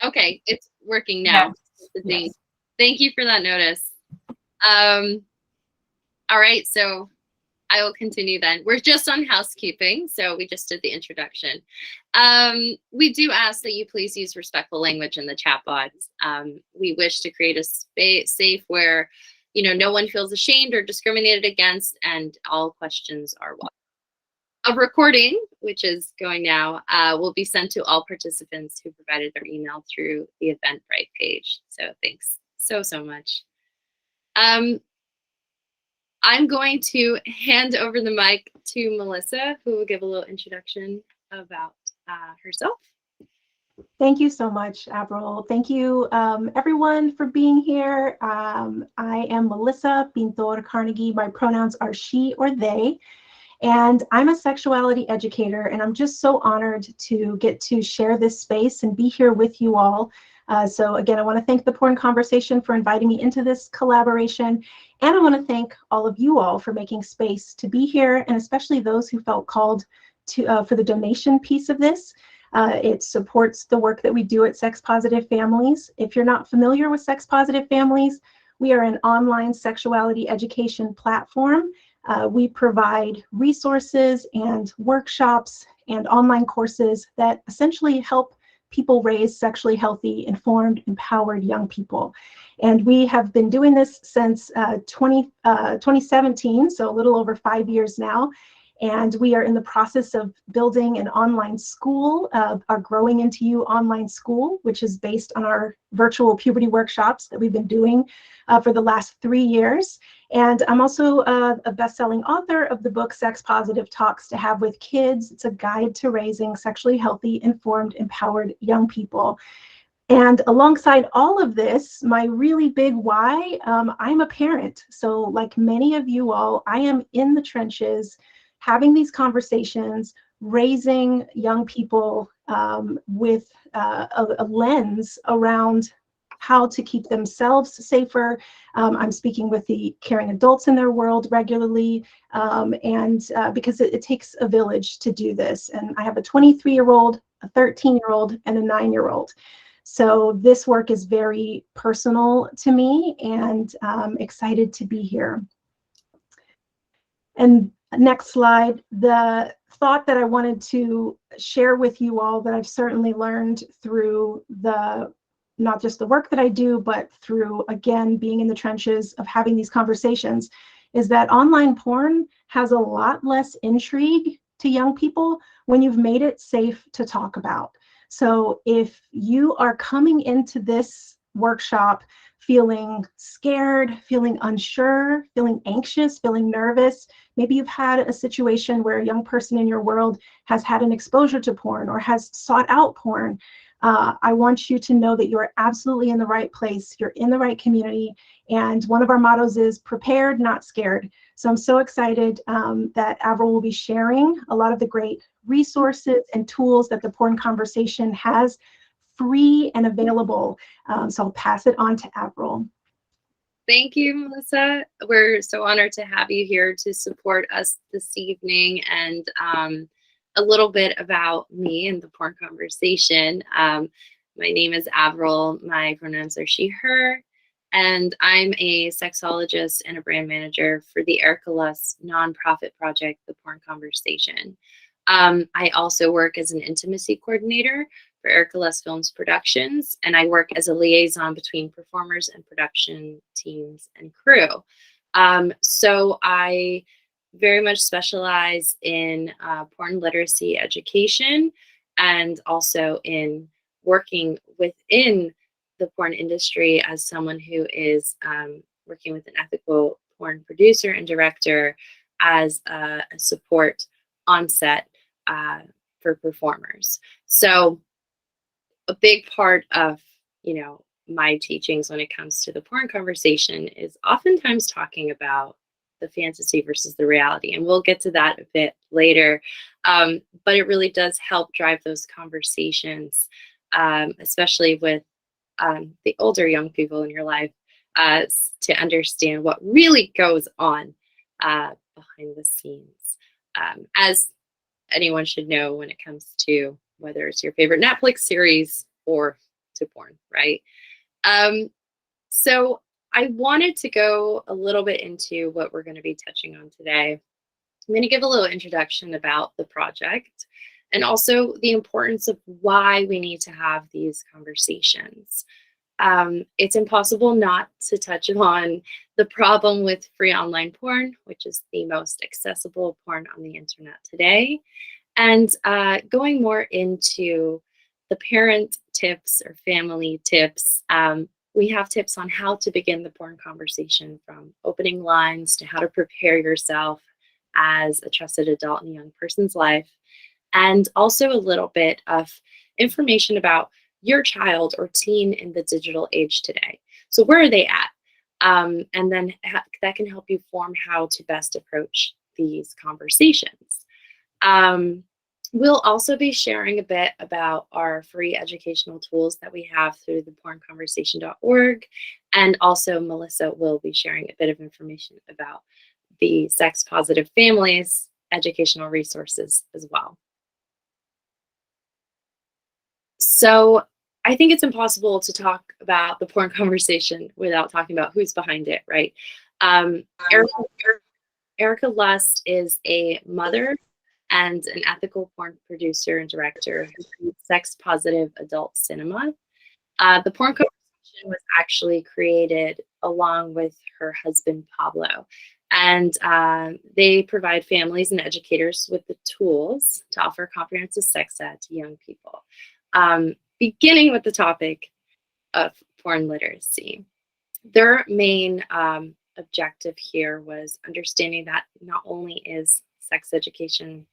Okay, it's working now. Yes. Yes. Yes. Thank you for that notice. All right, so I will continue then. We're just on housekeeping, so we just did the introduction. We do ask that you please use respectful language in the chat box. We wish to create a space safe where, no one feels ashamed or discriminated against, and all questions are welcome. A recording, which is going now, will be sent to all participants who provided their email through the Eventbrite page. So thanks so much. I'm going to hand over the mic to Melissa, who will give a little introduction about herself. Thank you so much, Avril. Thank you, everyone, for being here. I am Melissa Pintor Carnegie. My pronouns are she or they, and I'm a sexuality educator, and I'm just so honored to get to share this space and be here with you all. So again, I want to thank the Porn Conversation for inviting me into this collaboration, and I want to thank all of you all for making space to be here, and especially those who felt called to for the donation piece of this. It supports the work that we do at Sex Positive Families. If you're not familiar with Sex Positive Families, we are an online sexuality education platform. We provide resources and workshops and online courses that essentially help people raise sexually healthy, informed, empowered young people. And we have been doing this since 2017, so a little over 5 years now. And we are in the process of building an online school, our Growing Into You online school, which is based on our virtual puberty workshops that we've been doing for the last 3 years. And I'm also a best-selling author of the book Sex Positive Talks to Have with Kids. It's a guide to raising sexually healthy, informed, empowered young people. And alongside all of this, my really big why, I'm a parent. So like many of you all, I am in the trenches having these conversations, raising young people with a lens around how to keep themselves safer. I'm speaking with the caring adults in their world regularly, and because it takes a village to do this. And I have a 23-year-old, a 13-year-old, and a 9-year-old. So this work is very personal to me, and I'm excited to be here. And next slide, the thought that I wanted to share with you all that I've certainly learned through not just the work that I do, but through, again, being in the trenches of having these conversations, is that online porn has a lot less intrigue to young people when you've made it safe to talk about. So if you are coming into this workshop feeling scared, feeling unsure, feeling anxious, feeling nervous, maybe you've had a situation where a young person in your world has had an exposure to porn or has sought out porn, I want you to know that you're absolutely in the right place. You're in the right community. And one of our mottos is prepared, not scared. So I'm so excited that Avril will be sharing a lot of the great resources and tools that the Porn Conversation has free and available. So I'll pass it on to Avril. Thank you, Melissa. We're so honored to have you here to support us this evening. And a little bit about me and the Porn Conversation. My name is Avril. My pronouns are she, her. And I'm a sexologist and a brand manager for the Erica Luss nonprofit project, The Porn Conversation. I also work as an intimacy coordinator for Erica Luss Films Productions, and I work as a liaison between performers and production teams and crew. So I very much specialize in porn literacy education and also in working within the porn industry as someone who is working with an ethical porn producer and director as a support on set for performers. So a big part of, my teachings when it comes to the Porn Conversation is oftentimes talking about the fantasy versus the reality. And we'll get to that a bit later. But it really does help drive those conversations, especially with the older young people in your life, to understand what really goes on behind the scenes. As anyone should know when it comes to whether it's your favorite Netflix series or to porn, right? So I wanted to go a little bit into what we're going to be touching on today. I'm going to give a little introduction about the project and also the importance of why we need to have these conversations. It's impossible not to touch on the problem with free online porn, which is the most accessible porn on the internet today, and going more into the parent tips or family tips. We have tips on how to begin the porn conversation, from opening lines to how to prepare yourself as a trusted adult in a young person's life, and also a little bit of information about your child or teen in the digital age today. So where are they at? And then that can help you form how to best approach these conversations. We'll also be sharing a bit about our free educational tools that we have through the pornconversation.org. And also Melissa will be sharing a bit of information about the Sex Positive Families educational resources as well. So I think it's impossible to talk about the porn conversation without talking about who's behind it, right? Erica Lust is a mother and an ethical porn producer and director who creates sex positive adult cinema. The porn conversation was actually created along with her husband, Pablo. And they provide families and educators with the tools to offer comprehensive sex ed to young people. Beginning with the topic of porn literacy. Their main objective here was understanding that not only is sex education,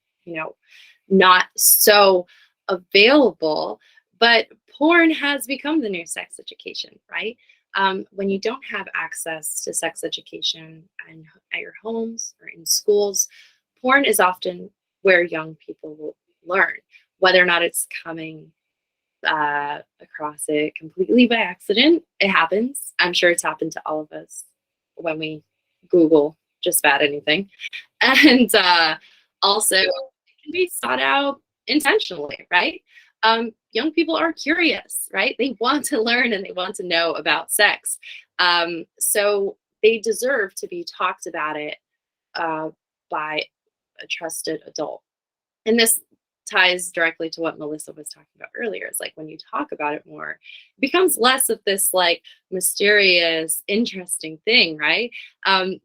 not so available, but porn has become the new sex education, right? When you don't have access to sex education and at your homes or in schools, porn is often where young people will learn, whether or not it's coming across it completely by accident. It happens. I'm sure it's happened to all of us when we Google just about anything. And also, it can be sought out intentionally, right? Young people are curious, right? They want to learn and they want to know about sex. So they deserve to be talked about it by a trusted adult. And this ties directly to what Melissa was talking about earlier. It's like when you talk about it more, it becomes less of this like mysterious, interesting thing, right?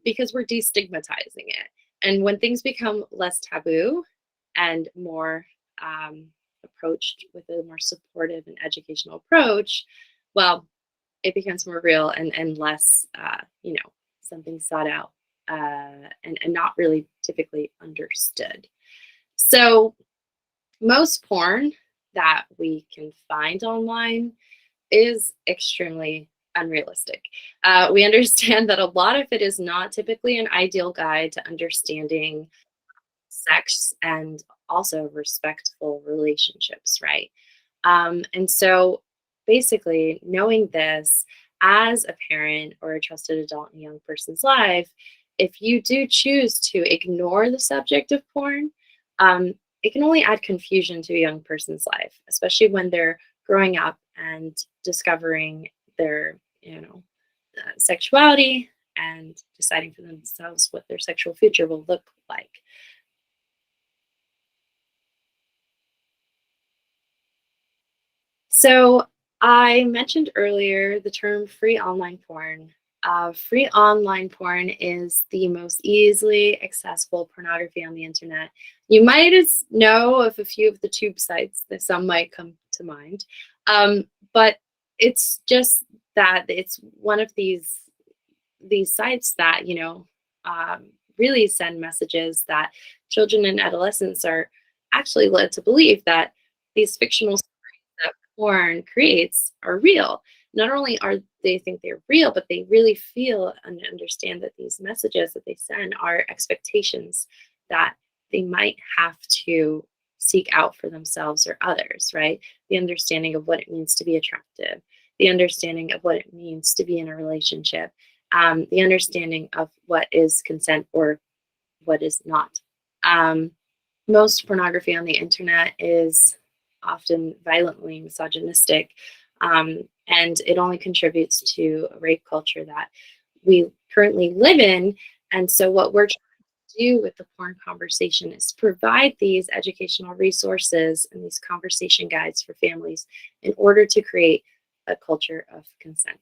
Because we're destigmatizing it. And when things become less taboo and more approached with a more supportive and educational approach, well, it becomes more real and less, something sought out and not really typically understood. So most porn that we can find online is extremely unrealistic. We understand that a lot of it is not typically an ideal guide to understanding sex and also respectful relationships, right? And so basically knowing this as a parent or a trusted adult in a young person's life, if you do choose to ignore the subject of porn, it can only add confusion to a young person's life, especially when they're growing up and discovering their, sexuality and deciding for themselves what their sexual future will look like. So I mentioned earlier the term free online porn. Free online porn is the most easily accessible pornography on the internet. You might know of a few of the tube sites that some might come to mind, but it's just that it's one of these sites that really send messages that children and adolescents are actually led to believe that these fictional that porn creates are real. Not only are they think they're real, but they really feel and understand that these messages that they send are expectations that they might have to seek out for themselves or others, right? The understanding of what it means to be attractive, the understanding of what it means to be in a relationship, the understanding of what is consent or what is not. Most pornography on the internet is often violently misogynistic. And it only contributes to a rape culture that we currently live in. And so what we're trying to do with the porn conversation is provide these educational resources and these conversation guides for families in order to create a culture of consent.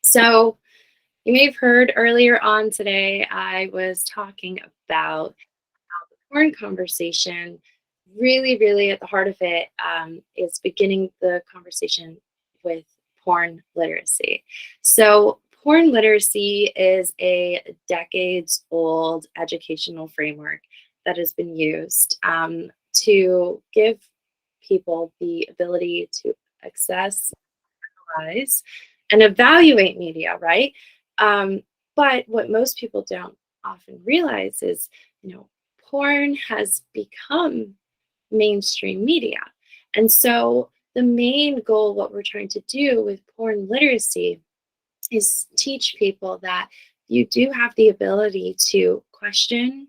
So you may have heard earlier on today, I was talking about how the porn conversation really, really at the heart of it is beginning the conversation with porn literacy. So, porn literacy is a decades old educational framework that has been used to give people the ability to access, analyze, and evaluate media, right? Um, but what most people don't often realize is, porn has become mainstream media. And so the main goal, what we're trying to do with porn literacy, is teach people that you do have the ability to question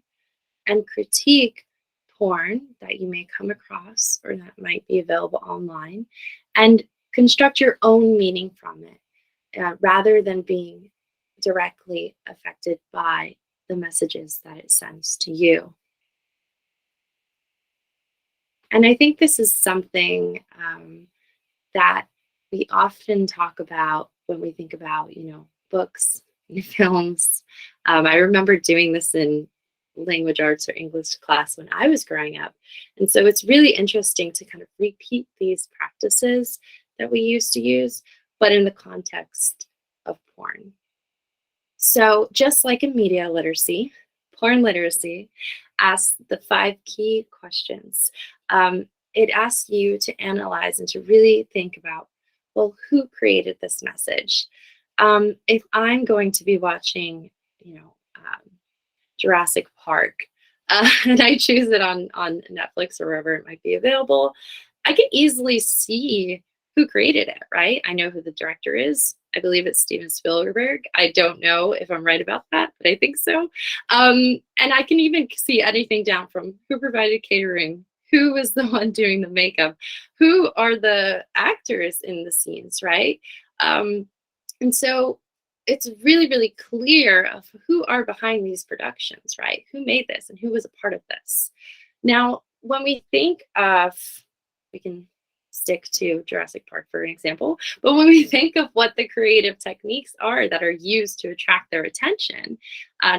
and critique porn that you may come across or that might be available online and construct your own meaning from it rather than being directly affected by the messages that it sends to you. And I think this is something that we often talk about when we think about, books and films. I remember doing this in language arts or English class when I was growing up. And so it's really interesting to kind of repeat these practices that we used to use, but in the context of porn. So just like in media literacy, porn literacy asks the 5 key questions. It asks you to analyze and to really think about, well, who created this message? If I'm going to be watching, Jurassic Park, and I choose it on Netflix or wherever it might be available, I can easily see who created it, right? I know who the director is. I believe it's Steven Spielberg. I don't know if I'm right about that, but I think so. And I can even see anything down from who provided catering, who was the one doing the makeup, who are the actors in the scenes, right? And so it's really, really clear of who are behind these productions, right? Who made this and who was a part of this. Now, when we think of, we can stick to Jurassic Park for an example, but when we think of what the creative techniques are that are used to attract their attention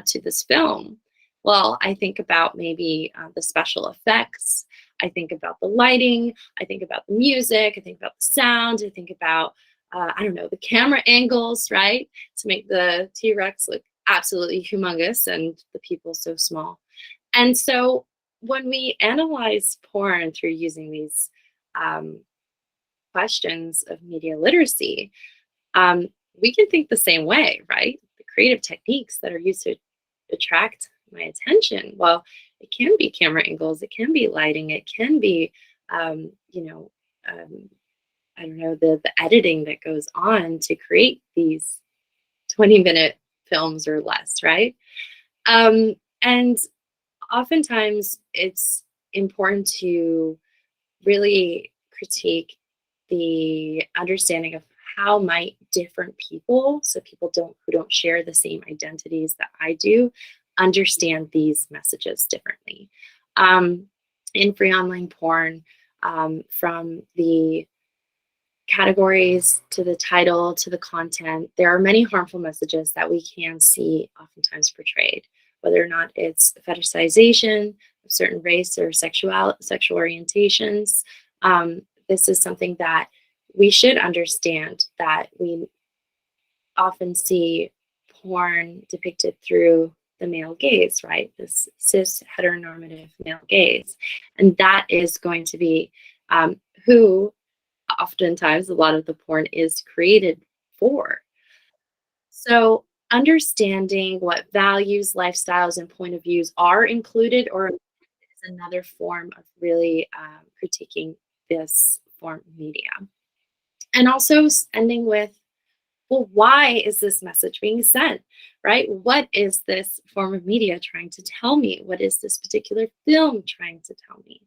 to this film, well, I think about maybe the special effects. I think about the lighting. I think about the music. I think about the sound. I think about, I don't know, the camera angles, right? To make the T-Rex look absolutely humongous and the people so small. And so when we analyze porn through using these questions of media literacy, we can think the same way, right? The creative techniques that are used to attract my attention. Well, it can be camera angles, it can be lighting, it can be, I don't know, the editing that goes on to create these 20-minute films or less, right? And oftentimes it's important to really critique the understanding of how might different people, so people who don't share the same identities that I do, understand these messages differently. In free online porn, from the categories to the title to the content, there are many harmful messages that we can see oftentimes portrayed, whether or not it's fetishization of certain race or sexual orientations. This is something that we should understand, that we often see porn depicted through the male gaze, right? This cis heteronormative male gaze. And that is going to be who oftentimes a lot of the porn is created for. So understanding what values, lifestyles, and point of views are included or is another form of really critiquing this form of media. And also ending with well, why is this message being sent, right? What is this form of media trying to tell me? What is this particular film trying to tell me?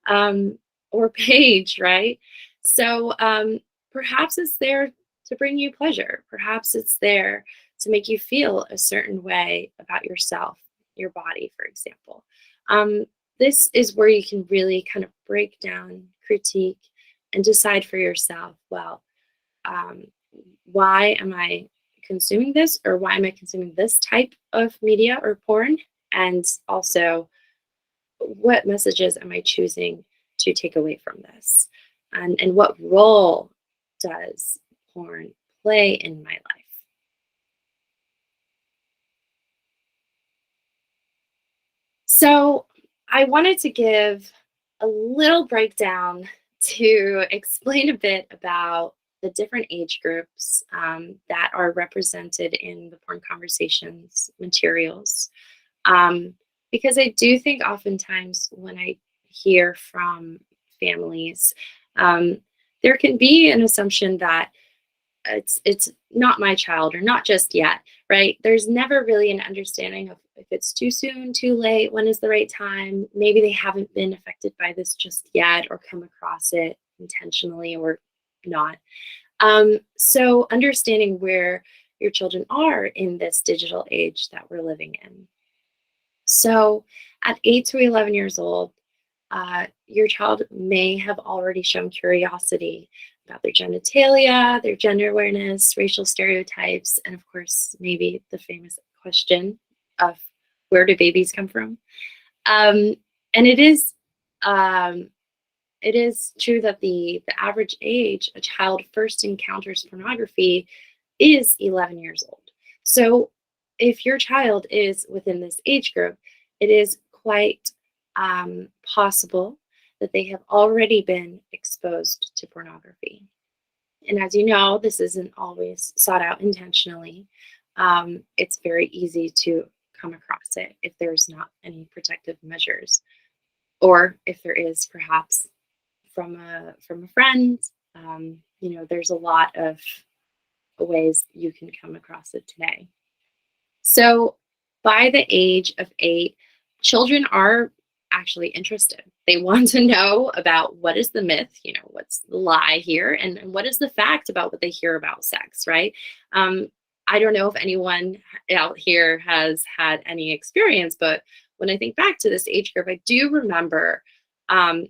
Um, or page, right? So perhaps it's there to bring you pleasure. Perhaps it's there to make you feel a certain way about yourself, your body, for example. Um, this is where you can really kind of break down, critique, and decide for yourself, well, um, why am I consuming this, or why am I consuming this type of media or porn? And also, what messages am I choosing to take away from this? And what role does porn play in my life? So, I wanted to give a little breakdown to explain a bit about the different age groups that are represented in the Porn Conversations materials. Um, because I do think oftentimes when I hear from families, um, there can be an assumption that it's not my child or not just yet, right? There's never really an understanding of if it's too soon, too late, when is the right time. Maybe they haven't been affected by this just yet or come across it intentionally or not. So understanding where your children are in this digital age that we're living in. So at 8 to 11 years old, your child may have already shown curiosity about their genitalia, their gender awareness, racial stereotypes, and of course, maybe the famous question of where do babies come from? Um, and um, it is true that the average age a child first encounters pornography is 11 years old. So if your child is within this age group, it is quite possible that they have already been exposed to pornography. And as you know, this isn't always sought out intentionally. It's very easy to come across it if there's not any protective measures, or if there is, perhaps from a friend. There's a lot of ways you can come across it today. So by the age of 8, children are actually interested. They want to know about what is the myth, what's the lie here, and what is the fact about what they hear about sex, right? Um, I don't know if anyone out here has had any experience, but when I think back to this age group, I do remember um,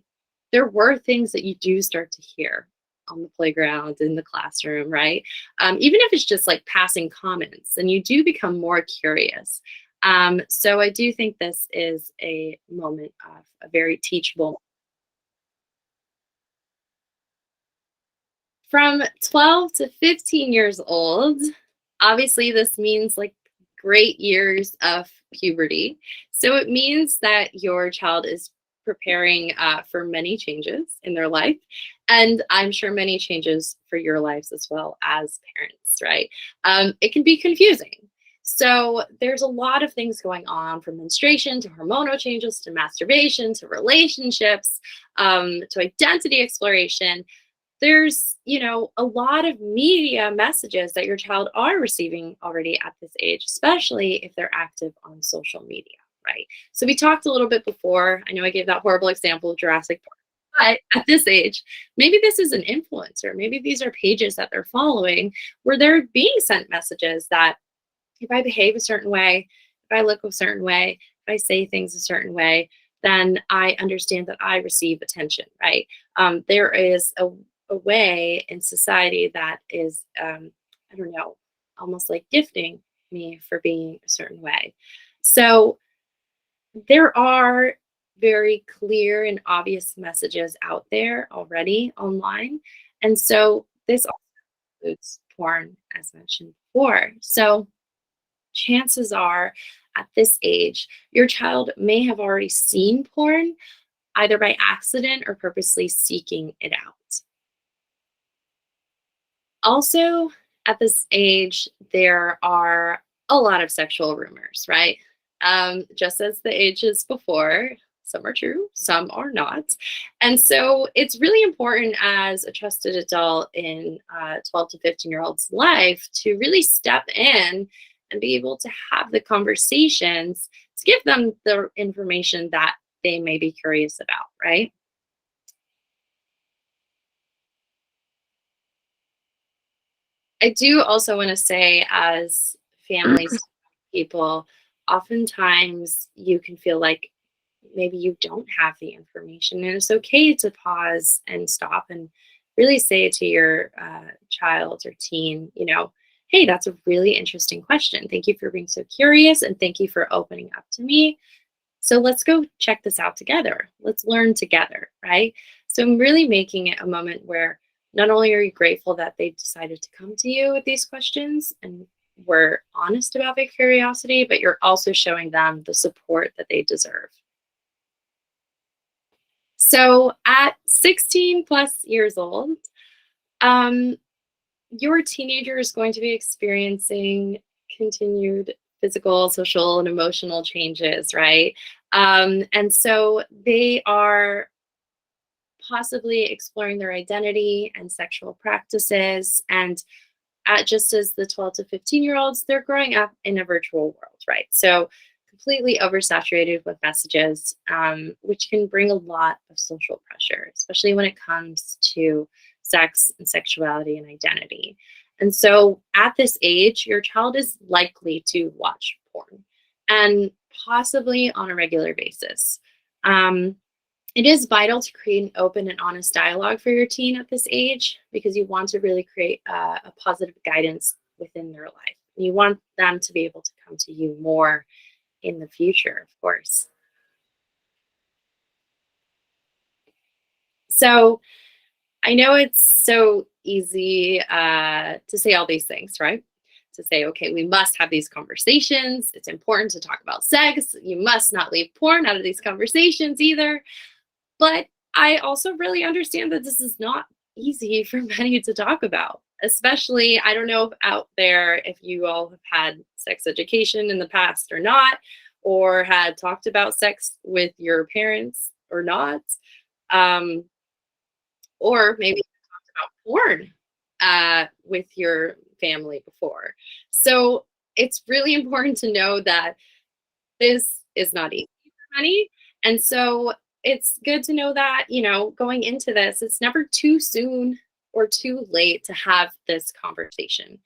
there were things that you do start to hear on the playground, in the classroom, right? Even if it's just like passing comments, and you do become more curious. So I do think this is a moment of a very teachable. From 12 to 15 years old, obviously, this means like great years of puberty. So it means that your child is preparing for many changes in their life. And I'm sure many changes for your lives as well as parents, right? It can be confusing. So there's a lot of things going on, from menstruation to hormonal changes to masturbation to relationships to identity exploration. There's a lot of media messages that your child are receiving already at this age, especially if they're active on social media, right? So we talked a little bit before. I know I gave that horrible example of Jurassic Park, but at this age, maybe this is an influencer. Maybe these are pages that they're following where they're being sent messages that if I behave a certain way, if I look a certain way, if I say things a certain way, then I understand that I receive attention, right? There is a way in society that is, I don't know, almost like gifting me for being a certain way. So there are very clear and obvious messages out there already online. And so this also includes porn, as mentioned before. So chances are at this age, your child may have already seen porn either by accident or purposely seeking it out. Also, at this age, there are a lot of sexual rumors, right? Just as the ages before, Some are true, some are not. And so it's really important as a trusted adult in 12 to 15-year-old's life to really step in and be able to have the conversations to give them the information that they may be curious about, right? I do also want to say, as families, people, oftentimes you can feel like maybe you don't have the information, and it's okay to pause and stop and really say to your child or teen, hey, that's a really interesting question. Thank you for being so curious, and thank you for opening up to me. So let's go check this out together. Let's learn together, right? So I'm really making it a moment where not only are you grateful that they decided to come to you with these questions and were honest about their curiosity, but you're also showing them the support that they deserve. So at 16 plus years old, um, your teenager is going to be experiencing continued physical, social, and emotional changes, right? And so they are possibly exploring their identity and sexual practices. And just as the 12 to 15-year-olds, they're growing up in a virtual world, right? So completely oversaturated with messages, which can bring a lot of social pressure, especially when it comes to sex and sexuality and identity. And so at this age, your child is likely to watch porn, and possibly on a regular basis. It is vital to create an open and honest dialogue for your teen at this age, because you want to really create a positive guidance within their life. You want them to be able to come to you more in the future, of course. So I know it's so easy to say all these things, right? To say, okay, we must have these conversations. It's important to talk about sex. You must not leave porn out of these conversations either. But I also really understand that this is not easy for many to talk about, especially, I don't know if out there if you all have had sex education in the past or not, or had talked about sex with your parents or not, um, or maybe talked about porn with your family before. So it's really important to know that this is not easy for many. And so it's good to know that, going into this, it's never too soon or too late to have this conversation.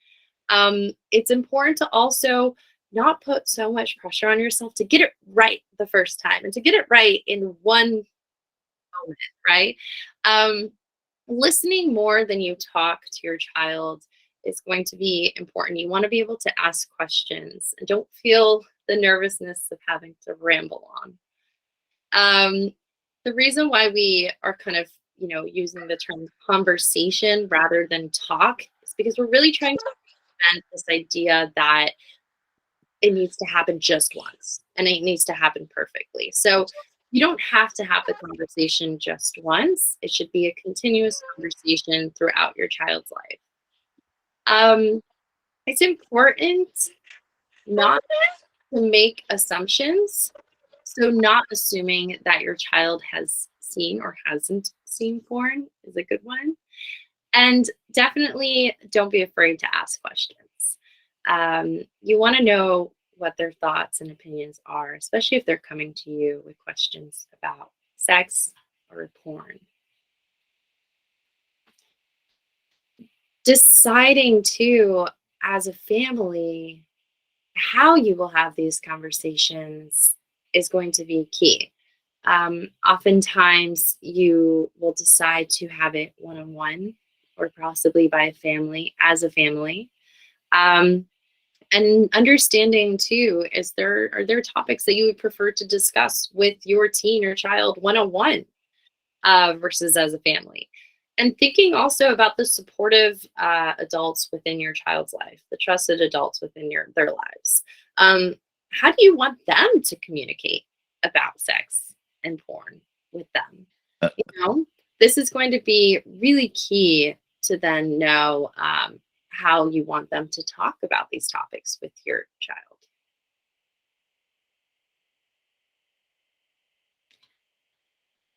It's important to also not put so much pressure on yourself to get it right the first time and to get it right in one moment, right? Um, Listening more than you talk to your child is going to be important. You want to be able to ask questions and don't feel the nervousness of having to ramble on. The reason why we are kind of, using the term conversation rather than talk is because we're really trying to prevent this idea that it needs to happen just once and it needs to happen perfectly. So you don't have to have the conversation just once. It should be a continuous conversation throughout your child's life. It's important not to make assumptions. So not assuming that your child has seen or hasn't seen porn is a good one. And definitely don't be afraid to ask questions. You want to know what their thoughts and opinions are, especially if they're coming to you with questions about sex or porn. Deciding too, as a family, how you will have these conversations is going to be key. Oftentimes, you will decide to have it one on one or possibly by a family, as a family. Um, and understanding too, are there topics that you would prefer to discuss with your teen or child one on one versus as a family? And thinking also about the supportive adults within your child's life, the trusted adults within their lives. How do you want them to communicate about sex and porn with them? This is going to be really key to then know how you want them to talk about these topics with your child.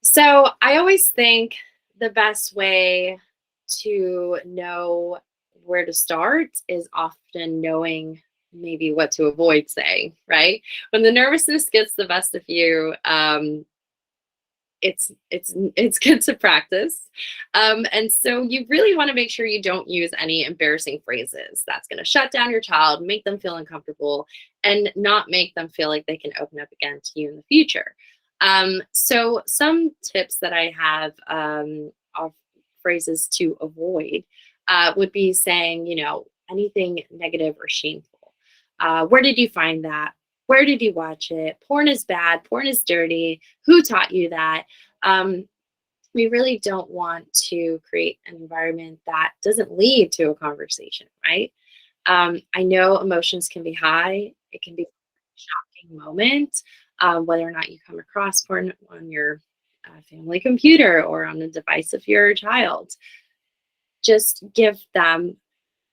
So I always think the best way to know where to start is often knowing maybe what to avoid saying, right? When the nervousness gets the best of you, it's good to practice. And so you really want to make sure you don't use any embarrassing phrases that's going to shut down your child, make them feel uncomfortable, and not make them feel like they can open up again to you in the future. So some tips that I have are phrases to avoid would be saying, anything negative or shameful. Where did you find that? Where did you watch it? Porn is bad. Porn is dirty. Who taught you that? Um, we really don't want to create an environment that doesn't lead to a conversation, right? I know emotions can be high. It can be a shocking moment, whether or not you come across porn on your family computer or on the device of your child. Just give them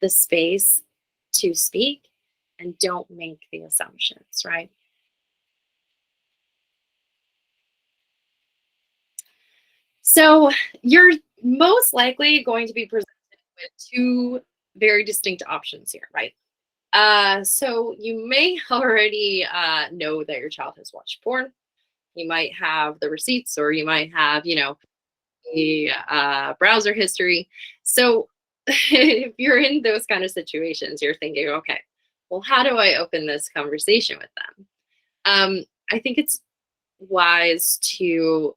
the space to speak and don't make the assumptions, right? So you're most likely going to be presented with two very distinct options here, right? So you may already know that your child has watched porn. You might have the receipts, or you might have, the browser history. So if you're in those kind of situations, you're thinking, okay, well, how do I open this conversation with them? I think it's wise to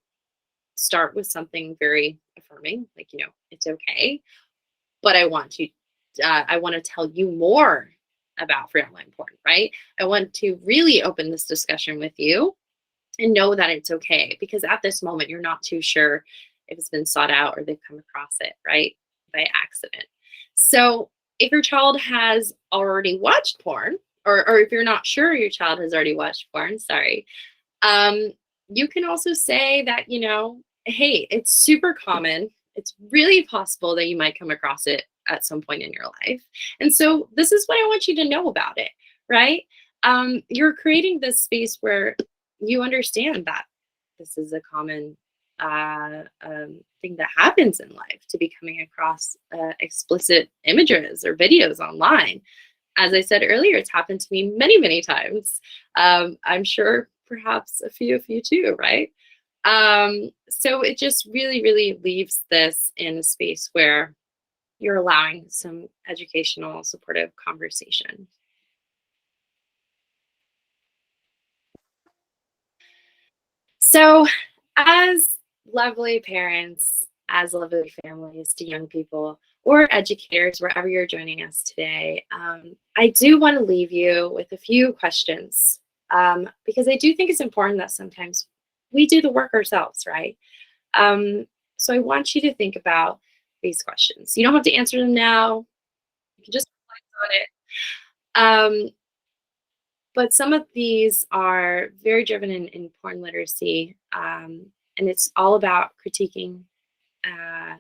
start with something very affirming, like, it's okay, but I want to tell you more about free online porn, right? I want to really open this discussion with you and know that it's okay, because at this moment you're not too sure if it's been sought out or they've come across it, right, by accident. So if your child has already watched porn, or if you're not sure your child has already watched porn, sorry, um, you can also say that, hey, it's super common. It's really possible that you might come across it at some point in your life. And so this is what I want you to know about it, right? You're creating this space where you understand that this is a common thing that happens in life, to be coming across explicit images or videos online. As I said earlier, it's happened to me many, many times. I'm sure perhaps a few of you too, right? So it just really, really leaves this in a space where you're allowing some educational, supportive conversation. So, as lovely parents, as lovely families to young people, or educators, wherever you're joining us today, I do want to leave you with a few questions, because I do think it's important that sometimes we do the work ourselves, right? So, I want you to think about these questions. You don't have to answer them now, you can just reflect on it. But some of these are very driven in porn literacy, and it's all about critiquing uh,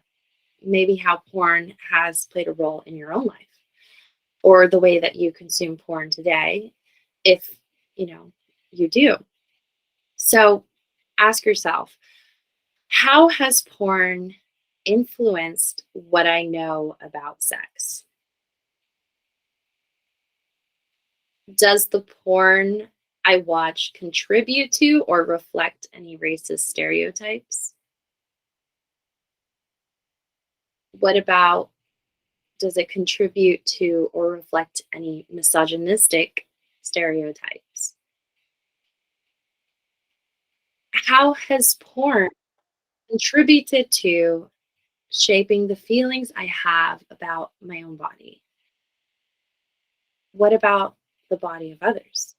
maybe how porn has played a role in your own life, or the way that you consume porn today, if you know you do. So ask yourself, how has porn influenced what I know about sex? Does the porn I watch contribute to or reflect any racist stereotypes? What about, does it contribute to or reflect any misogynistic stereotypes? How has porn contributed to shaping the feelings I have about my own body? What about the body of others?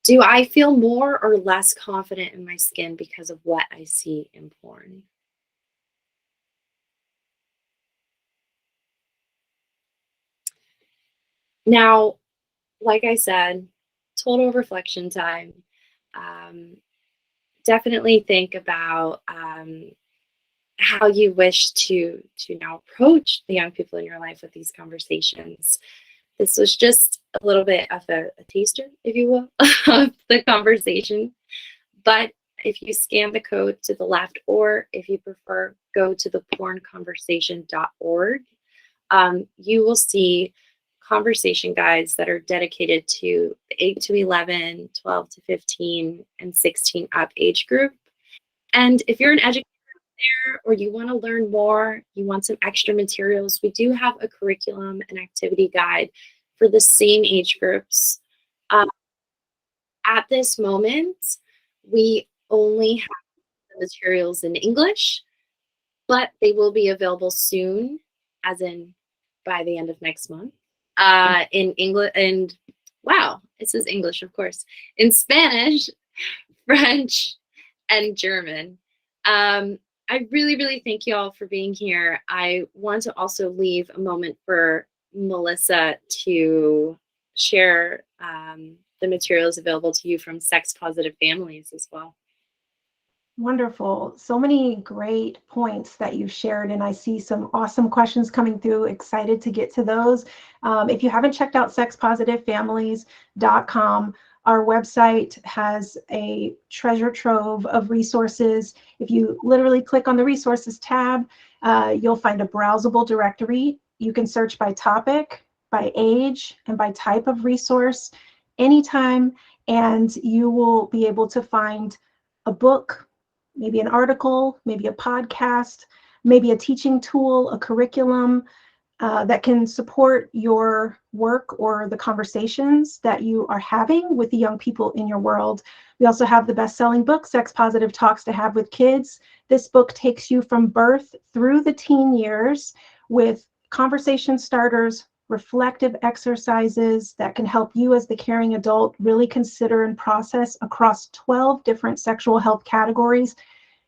Do I feel more or less confident in my skin because of what I see in porn? Now, like I said, total reflection time. Um, Definitely think about how you wish to now approach the young people in your life with these conversations. This was just a little bit of a taster, if you will, of the conversation. But if you scan the code to the left, or if you prefer, go to the pornconversation.org, you will see conversation guides that are dedicated to the 8 to 11, 12 to 15, and 16 up age group. And if you're an educator there, or you want to learn more, you want some extra materials, we do have a curriculum and activity guide for the same age groups. At this moment, we only have the materials in English, but they will be available soon, as in by the end of next month, in English. And wow, it says English, of course, in Spanish, French, and German. I really, really thank you all for being here. I want to also leave a moment for Melissa to share the materials available to you from Sex Positive Families as well. Wonderful. So many great points that you've shared, and I see some awesome questions coming through. Excited to get to those. If you haven't checked out sexpositivefamilies.com, our website has a treasure trove of resources. If you literally click on the resources tab, you'll find a browsable directory. You can search by topic, by age, and by type of resource anytime, and you will be able to find a book, maybe an article, maybe a podcast, maybe a teaching tool, a curriculum that can support your work or the conversations that you are having with the young people in your world. We also have the best-selling book, Sex Positive Talks to Have with Kids. This book takes you from birth through the teen years with conversation starters, reflective exercises that can help you as the caring adult really consider and process across 12 different sexual health categories.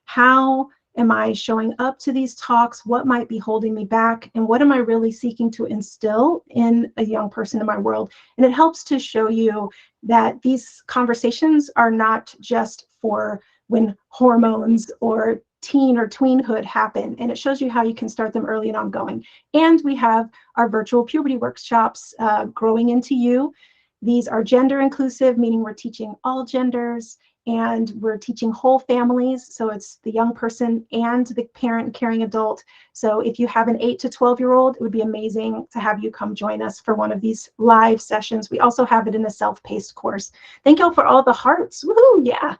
How am I showing up to these talks? What might be holding me back? And what am I really seeking to instill in a young person in my world? And it helps to show you that these conversations are not just for when hormones or teen or tweenhood happen, and it shows you how you can start them early and ongoing. And we have our virtual puberty workshops, Growing Into You. These are gender inclusive, meaning we're teaching all genders, and we're teaching whole families. So it's the young person and the parent and caring adult. So if you have an 8 to 12-year-old, it would be amazing to have you come join us for one of these live sessions. We also have it in a self-paced course. Thank you all for all the hearts. Woohoo, yeah.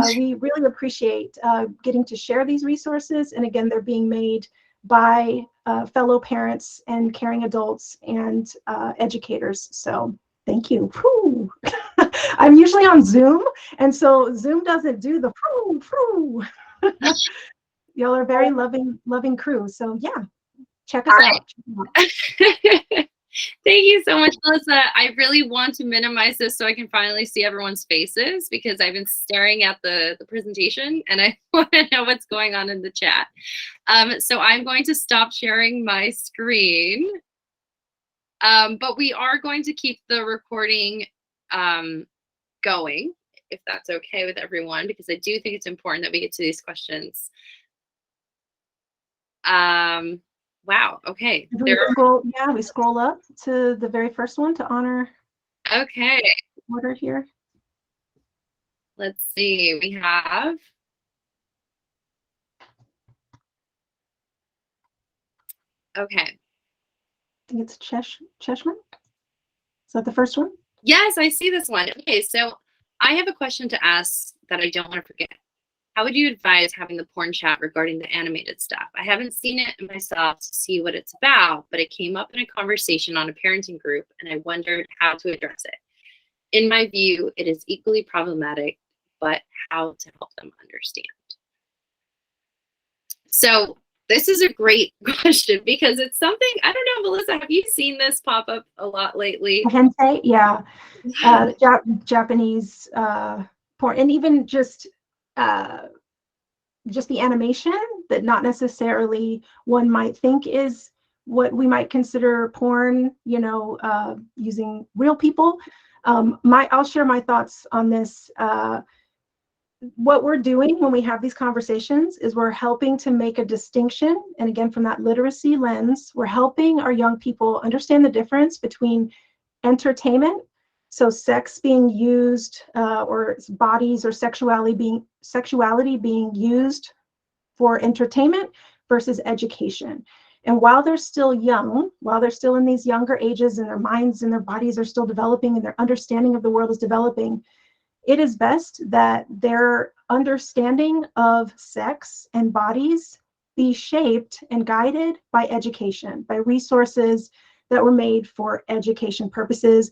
We really appreciate getting to share these resources. And again, they're being made by fellow parents and caring adults and educators. So thank you. Whew. I'm usually on Zoom, and so Zoom doesn't do the whew, whew. Y'all are very loving crew. So yeah, check us out. Thank you so much, Melissa. I really want to minimize this so I can finally see everyone's faces, because I've been staring at the presentation and I want to know what's going on in the chat. So I'm going to stop sharing my screen, but we are going to keep the recording going, if that's okay with everyone, because I do think it's important that we get to these questions. Wow. Okay. We scroll up to the very first one to honor. Okay. Order here. Let's see. We have. Okay. I think it's Cheshman. Is that the first one? Yes, I see this one. Okay, so I have a question to ask that I don't want to forget. How would you advise having the porn chat regarding the animated stuff? I haven't seen it myself to see what it's about, but it came up in a conversation on a parenting group, and I wondered how to address it. In my view, it is equally problematic, but how to help them understand. So this is a great question, because it's something, I don't know, Melissa, have you seen this pop up a lot lately? Hentai, yeah. Japanese porn, and even just the animation that not necessarily one might think is what we might consider porn, using real people. I'll share my thoughts on this. What we're doing when we have these conversations is we're helping to make a distinction. And again, from that literacy lens, we're helping our young people understand the difference between entertainment So sex being used, or bodies or sexuality being used for entertainment versus education. And while they're still young, while they're still in these younger ages and their minds and their bodies are still developing and their understanding of the world is developing, it is best that their understanding of sex and bodies be shaped and guided by education, by resources that were made for education purposes,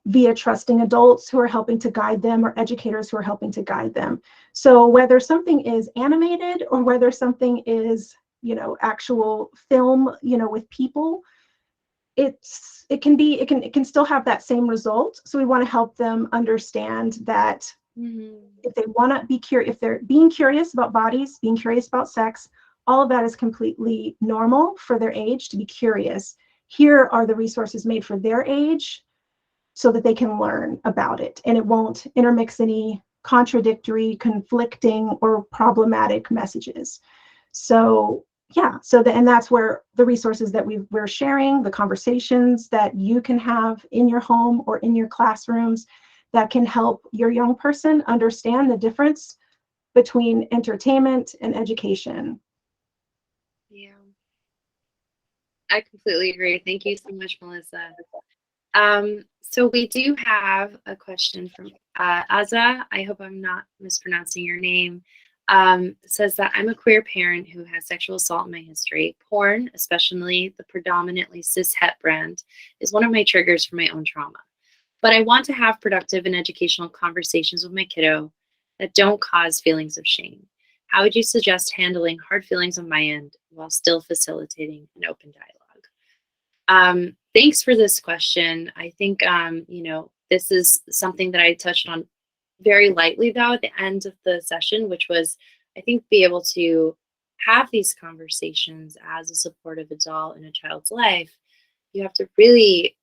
via trusting adults who are helping to guide them or educators who are helping to guide them. So whether something is animated or whether something is, actual film, with people, it can still have that same result. So we want to help them understand that if they want to be curious, if they're being curious about bodies, being curious about sex, all of that is completely normal for their age to be curious. Here are the resources made for their age so that they can learn about it, and it won't intermix any contradictory, conflicting, or problematic messages. So yeah, and that's where the resources that we're sharing, the conversations that you can have in your home or in your classrooms that can help your young person understand the difference between entertainment and education. Yeah, I completely agree. Thank you so much, Melissa. So we do have a question from Aza. I hope I'm not mispronouncing your name. Says that I'm a queer parent who has sexual assault in my history. Porn, especially the predominantly cis het brand, is one of my triggers for my own trauma. But I want to have productive and educational conversations with my kiddo that don't cause feelings of shame. How would you suggest handling hard feelings on my end while still facilitating an open dialogue? Thanks for this question. I think, this is something that I touched on very lightly, though, at the end of the session, which was, I think, be able to have these conversations as a supportive adult in a child's life. You have to really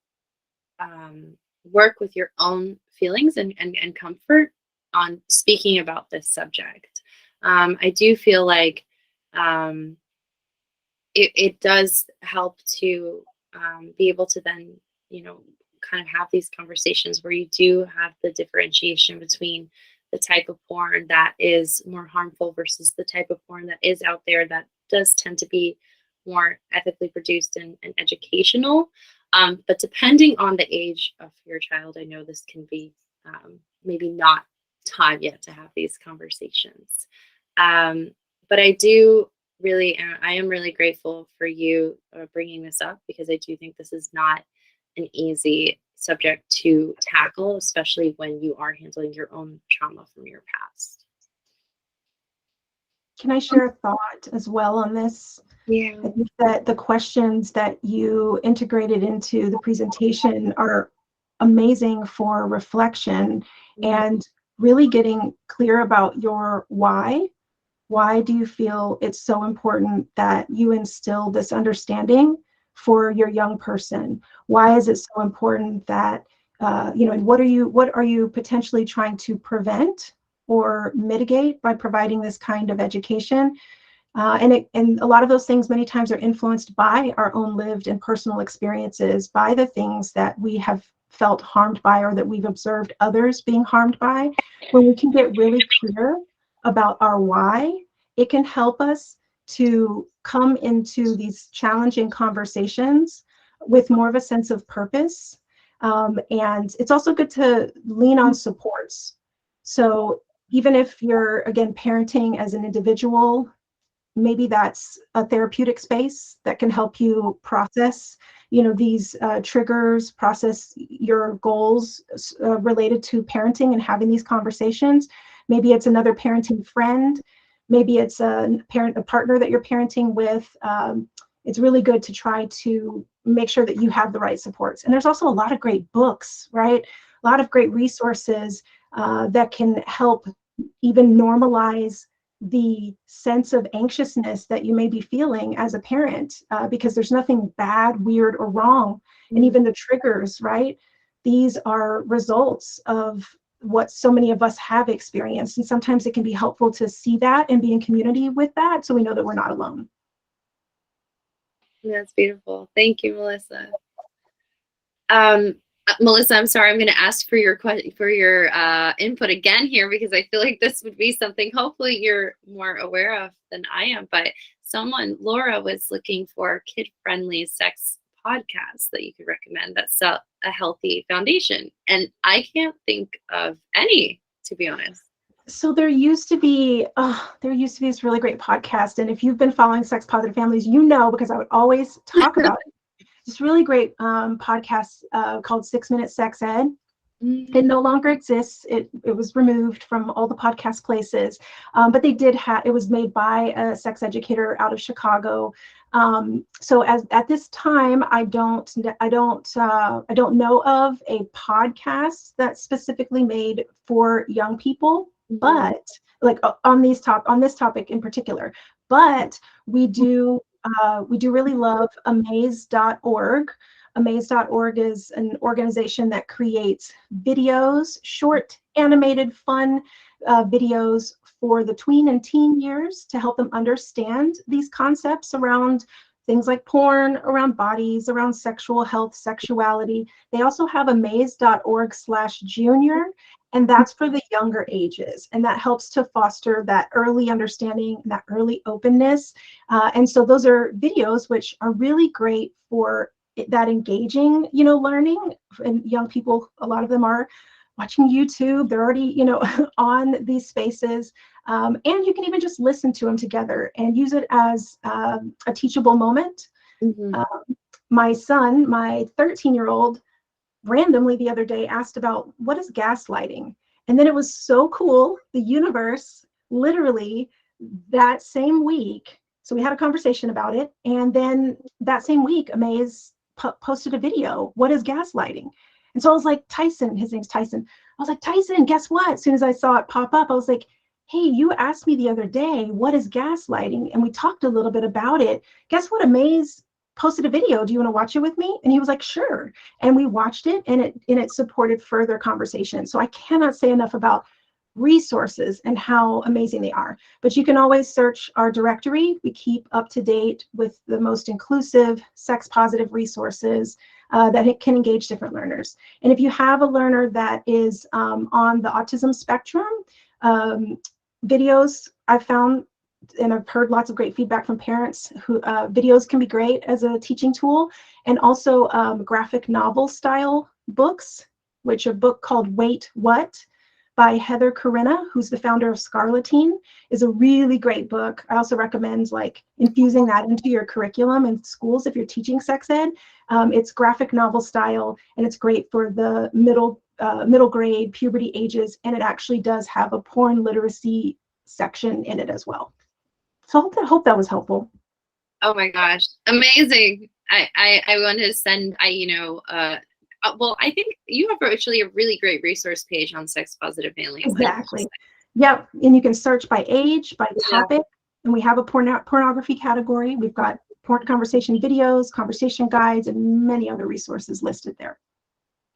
work with your own feelings and comfort on speaking about this subject. I do feel like it does help to be able to then, kind of have these conversations where you do have the differentiation between the type of porn that is more harmful versus the type of porn that is out there that does tend to be more ethically produced and educational. But depending on the age of your child, I know this can be maybe not time yet to have these conversations. But I do really, I am really grateful for you bringing this up, because I do think this is not an easy subject to tackle, especially when you are handling your own trauma from your past. Can I share a thought as well on this? Yeah. I think that the questions that you integrated into the presentation are amazing for reflection and really getting clear about your why. Why do you feel it's so important that you instill this understanding for your young person? Why is it so important that, and what are you potentially trying to prevent or mitigate by providing this kind of education? And a lot of those things many times are influenced by our own lived and personal experiences, by the things that we have felt harmed by or that we've observed others being harmed by. When we can get really clear about our why, it can help us to come into these challenging conversations with more of a sense of purpose. And it's also good to lean on supports. So even if you're, again, parenting as an individual, maybe that's a therapeutic space that can help you process, these triggers, process your goals related to parenting and having these conversations. Maybe it's another parenting friend. Maybe it's a partner that you're parenting with. It's really good to try to make sure that you have the right supports. And there's also a lot of great books, right? A lot of great resources that can help even normalize the sense of anxiousness that you may be feeling as a parent, because there's nothing bad, weird, or wrong. And even the triggers, right? These are results of what so many of us have experienced. And sometimes it can be helpful to see that and be in community with that, so we know that we're not alone. That's beautiful. Thank you, Melissa. Melissa, I'm sorry. I'm going to ask for your input again here, because I feel like this would be something hopefully you're more aware of than I am. But Laura was looking for kid-friendly sex podcasts that you could recommend that set a healthy foundation, and I can't think of any, to be honest. So there used to be this really great podcast, and if you've been following Sex Positive Families, you know, because I would always talk about it. This really great podcast called 6 Minute Sex Ed. It no longer exists. It was removed from all the podcast places, but they did have. It was made by a sex educator out of Chicago. So at this time, I don't know of a podcast that's specifically made for young people, but like on this topic in particular. But we do really love amaze.org. Amaze.org is an organization that creates videos, short, animated, fun videos for the tween and teen years to help them understand these concepts around things like porn, around bodies, around sexual health, sexuality. They also have amaze.org/junior, and that's for the younger ages. And that helps to foster that early understanding, that early openness. And so those are videos which are really great for that engaging, learning. And young people, a lot of them are watching YouTube. They're already, on these spaces. And you can even just listen to them together and use it as a teachable moment. My son, my 13-year-old, randomly the other day asked about what is gaslighting. And then it was so cool. The universe literally that same week. So we had a conversation about it. And then that same week, Amaze posted a video. What is gaslighting? And so I was like, Tyson, his name's Tyson. I was like, Tyson, guess what? As soon as I saw it pop up, I was like, hey, you asked me the other day, what is gaslighting? And we talked a little bit about it. Guess what? Amaze posted a video. Do you want to watch it with me? And he was like, sure. And we watched it, and it supported further conversation. So I cannot say enough about resources and how amazing they are. But you can always search our directory. We keep up to date with the most inclusive, sex positive resources that it can engage different learners. And if you have a learner that is on the autism spectrum, videos I've found, and I've heard lots of great feedback from parents who videos can be great as a teaching tool. And also graphic novel style books, which a book called Wait What by Heather Corinna, who's the founder of Scarletine, is a really great book. I also recommend infusing that into your curriculum in schools if you're teaching sex ed. It's graphic novel style, and it's great for the middle grade puberty ages, and it actually does have a porn literacy section in it as well. So I hope that was helpful. Oh my gosh, amazing! I wanted to send well, I think you have actually a really great resource page on Sex Positive Families. Exactly. Yep. And you can search by age, by topic. And we have a pornography category. We've got porn conversation videos, conversation guides, and many other resources listed there.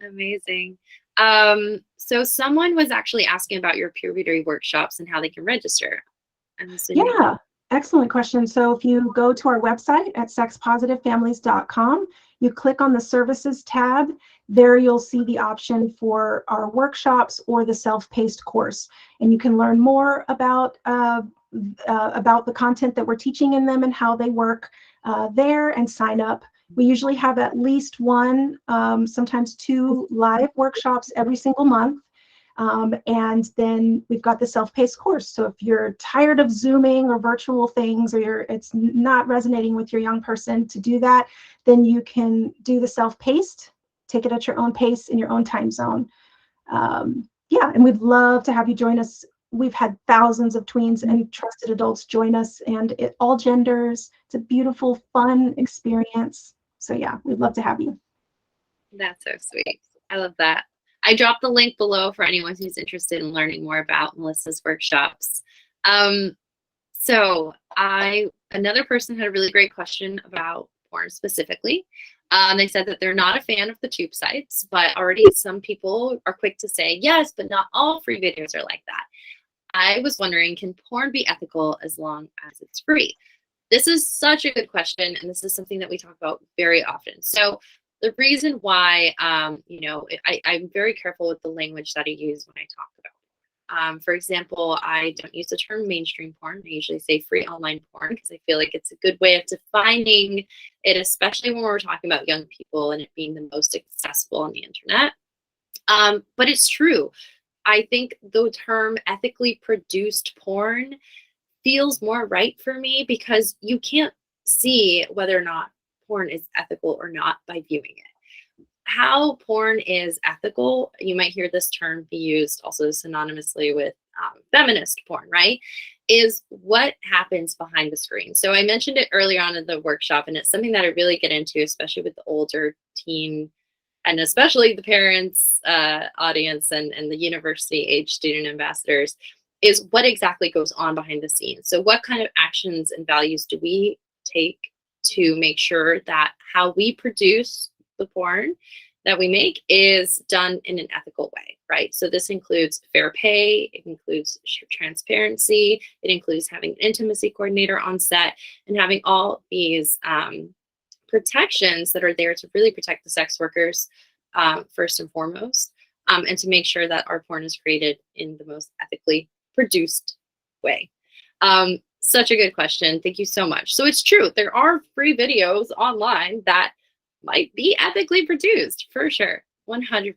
Amazing. So someone was actually asking about your puberty workshops and how they can register. Yeah. Excellent question. So if you go to our website at sexpositivefamilies.com, you click on the services tab. There you'll see the option for our workshops or the self-paced course. And you can learn more about the content that we're teaching in them and how they work there, and sign up. We usually have at least one, sometimes two live workshops every single month. And then we've got the self-paced course. So if you're tired of Zooming or virtual things, or it's not resonating with your young person to do that, then you can do the self-paced, take it at your own pace in your own time zone. Yeah, and we'd love to have you join us. We've had thousands of tweens and trusted adults join us, and all genders. It's a beautiful, fun experience. So yeah, we'd love to have you. That's so sweet. I love that. I dropped the link below for anyone who's interested in learning more about Melissa's workshops. So another person had a really great question about porn specifically. They said that they're not a fan of the tube sites, but already some people are quick to say, yes, but not all free videos are like that. I was wondering, can porn be ethical as long as it's free? This is such a good question, and this is something that we talk about very often. So The reason why, I'm very careful with the language that I use when I talk about. For example, I don't use the term mainstream porn. I usually say free online porn because I feel like it's a good way of defining it, especially when we're talking about young people and it being the most accessible on the internet. But it's true. I think the term ethically produced porn feels more right for me because you can't see whether or not porn is ethical or not by viewing it. How porn is ethical, you might hear this term be used also synonymously with feminist porn, right? Is what happens behind the screen. So I mentioned it earlier on in the workshop, and it's something that I really get into, especially with the older teen and especially the parents audience and the university age student ambassadors, is what exactly goes on behind the scenes. So what kind of actions and values do we take to make sure that how we produce the porn that we make is done in an ethical way, right? So this includes fair pay, it includes transparency, it includes having an intimacy coordinator on set, and having all these protections that are there to really protect the sex workers first and foremost, and to make sure that our porn is created in the most ethically produced way. Such a good question. Thank you so much. So it's true. There are free videos online that might be ethically produced for sure. 100%.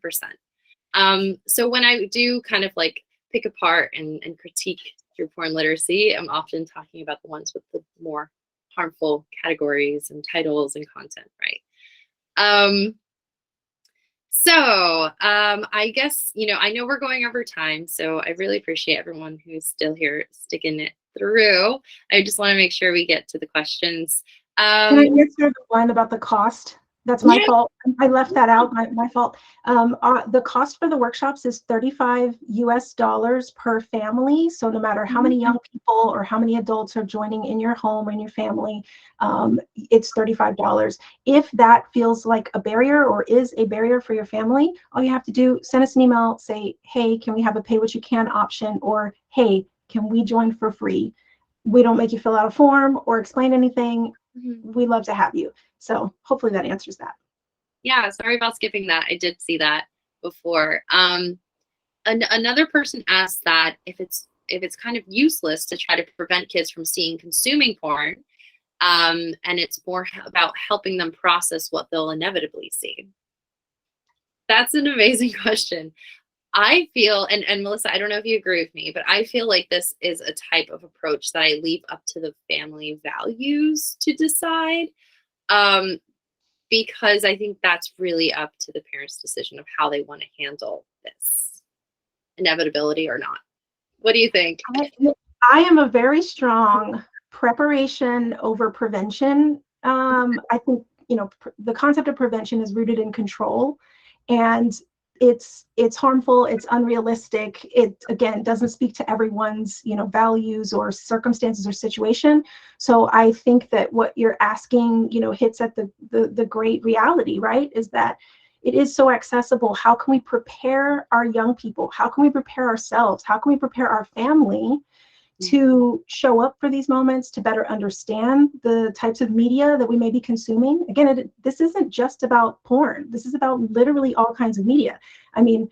So when I do kind of like pick apart and critique through porn literacy, I'm often talking about the ones with the more harmful categories and titles and content, right? I guess, I know we're going over time, so I really appreciate everyone who's still here sticking it through. I just want to make sure we get to the questions. Can I answer the one about the cost? That's my fault. I left that out, my fault. The cost for the workshops is $35 US per family. So no matter how many young people or how many adults are joining in your home or in your family, it's $35. If that feels like a barrier or is a barrier for your family, all you have to do, send us an email, say, hey, can we have a pay what you can option? Or, hey, can we join for free? We don't make you fill out a form or explain anything. We love to have you. So hopefully that answers that. Yeah, sorry about skipping that. I did see that before. Another person asked that if it's kind of useless to try to prevent kids from consuming porn, and it's more about helping them process what they'll inevitably see. That's an amazing question. I feel, and Melissa, I don't know if you agree with me, but I feel like this is a type of approach that I leave up to the family values to decide, because I think that's really up to the parents' decision of how they want to handle this inevitability or not. What do you think? I am a very strong preparation over prevention. I think, the concept of prevention is rooted in control, and it's harmful, it's unrealistic, it again doesn't speak to everyone's values or circumstances or situation. So I think that what you're asking hits at the great reality, right? Is that it is so accessible. How can we prepare our young people? How can we prepare ourselves? How can we prepare our family to show up for these moments, to better understand the types of media that we may be consuming? Again, this isn't just about porn. This is about literally all kinds of media. I mean,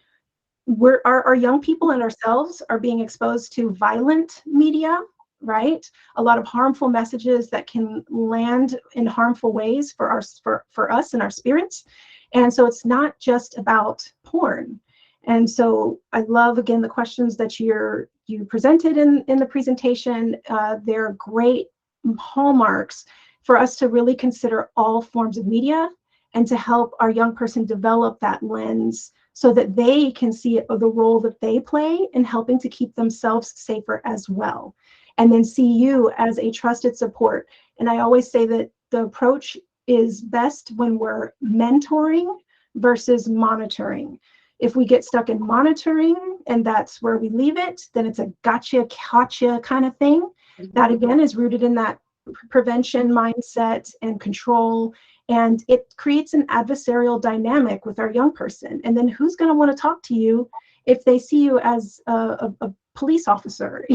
our young people and ourselves are being exposed to violent media, right? A lot of harmful messages that can land in harmful ways for us and our spirits. And so it's not just about porn. And so I love, again, the questions that you presented in the presentation. They're great hallmarks for us to really consider all forms of media and to help our young person develop that lens so that they can see the role that they play in helping to keep themselves safer as well. And then see you as a trusted support. And I always say that the approach is best when we're mentoring versus monitoring. If we get stuck in monitoring and that's where we leave it, then it's a gotcha, kind of thing. That again is rooted in that prevention mindset and control. And it creates an adversarial dynamic with our young person. And then who's going to want to talk to you if they see you as a police officer,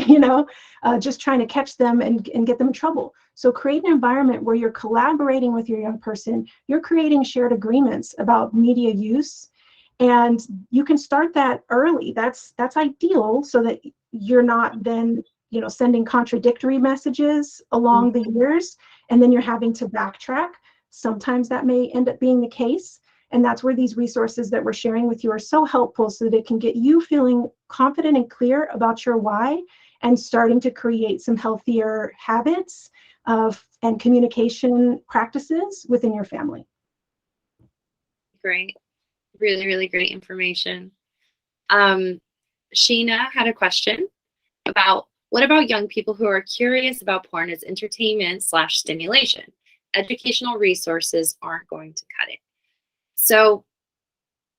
just trying to catch them and get them in trouble. So create an environment where you're collaborating with your young person, you're creating shared agreements about media use, and you can start that early. That's ideal, so that you're not then sending contradictory messages along the years, and then you're having to backtrack. Sometimes that may end up being the case. And that's where these resources that we're sharing with you are so helpful, so that it can get you feeling confident and clear about your why, and starting to create some healthier habits and communication practices within your family. Great. Really, really great information. Sheena had a question about, what about young people who are curious about porn as entertainment/stimulation? Educational resources aren't going to cut it. So